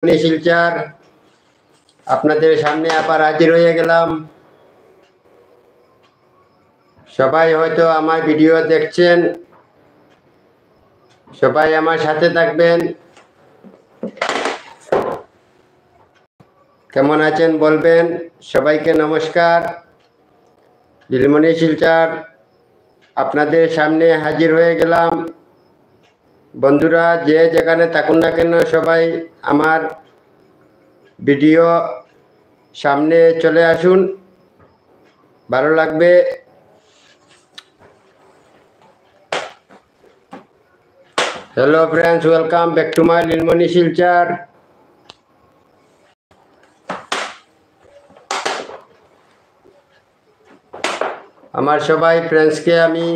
শিলচর আপনাদের সামনে আবার হাজির হয়ে গেলাম। সবাই হয়তো আমার ভিডিও দেখছেন, সবাই আমার সাথে থাকবেন। কেমন আছেন বলবেন। সবাইকে নমস্কার। নীলমণি শিলচর আপনাদের সামনে হাজির হয়ে গেলাম। বন্ধুরা যে যেখানে থাকুন না কেন সবাই আমার ভিডিও সামনে চলে আসুন, ভালো লাগবে। Hello friends, welcome back to my Nilmoni Silchar. আমার সবাই ফ্রেন্ডসকে আমি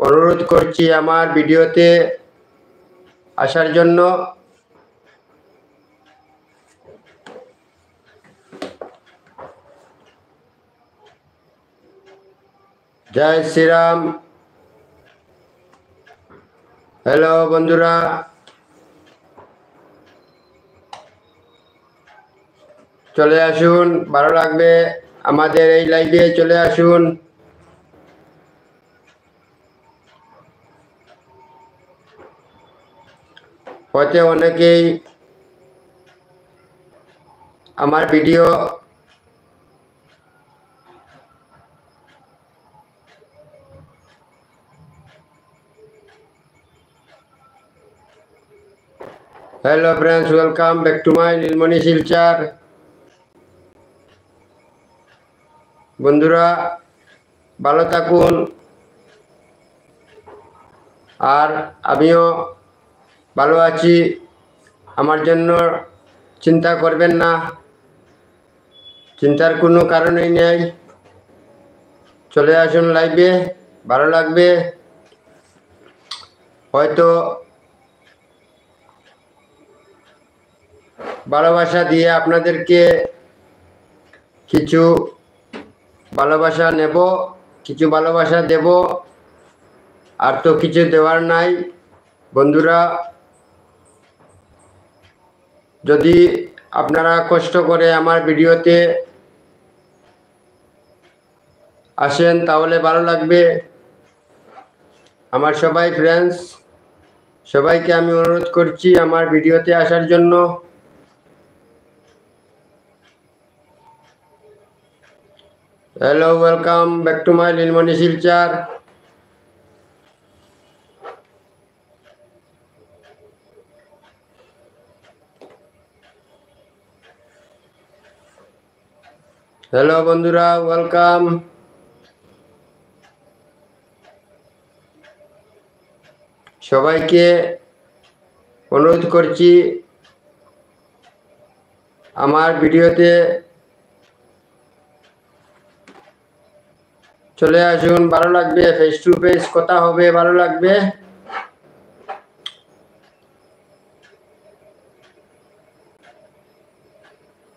অনুরোধ করছি আমার ভিডিওতে আসার জন্য। জয় শ্রীরাম। হ্যালো বন্ধুরা, চলে আসুন, ভালো লাগবে। আমাদের এই লাইভে চলে আসুন। হয়তো অনেকেই আমার video hello friends, welcome back to my Nilmoni Silchar. বন্ধুরা ভালো থাকুন, আর আমিও ভালো আছি। আমার জন্য চিন্তা করবেন না, চিন্তার কোনো কারণই নেই। চলে আসুন লাইভে, ভালো লাগবে। হয়তো ভালোবাসা দিয়ে আপনাদেরকে কিছু ভালোবাসা নেব, কিছু ভালোবাসা দেব, আর তো কিছু দেওয়ার নাই। বন্ধুরা যদি আপনারা কষ্ট করে আমার ভিডিওতে আসেন তাহলে ভালো লাগবে। আমার সবাই ফ্রেন্ডস, সবাইকে আমি অনুরোধ করছি আমার ভিডিওতে আসার জন্য। Hello, welcome back to my Nilmoni Silchar. Hello বন্ধুরা, ওয়েলকাম। সবাইকে অনুরোধ করছি আমার ভিডিওতে চলে আসুন, ভালো লাগবে। ফেস টু ফেস কথা হবে, ভালো লাগবে।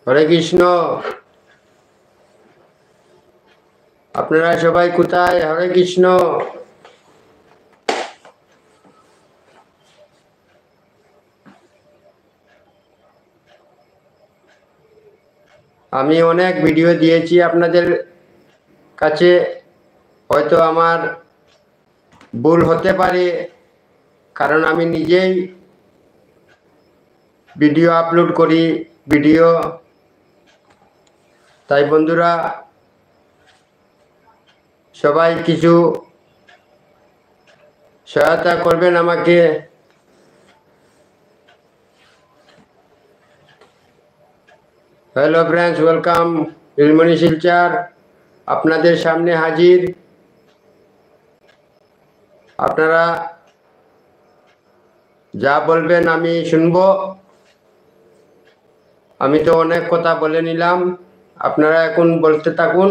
হরে কৃষ্ণ। আপনারা সবাই কোথায়? হরে কৃষ্ণ। আমি অনেক ভিডিও দিয়েছি আপনাদের কাছে, হয়তো আমার ভুল হতে পারে, কারণ আমি নিজেই ভিডিও আপলোড করি ভিডিও। তাই বন্ধুরা সবাই কিছু সহায়তা করবেন আমাকে। হ্যালো ফ্রেন্ডস, ওয়েলকাম নীলমণি শিলচর আপনাদের সামনে হাজির। আপনারা যা বলবেন আমি শুনবো। আমি তো অনেক কথা বলে নিলাম, আপনারা এখন বলতে থাকুন।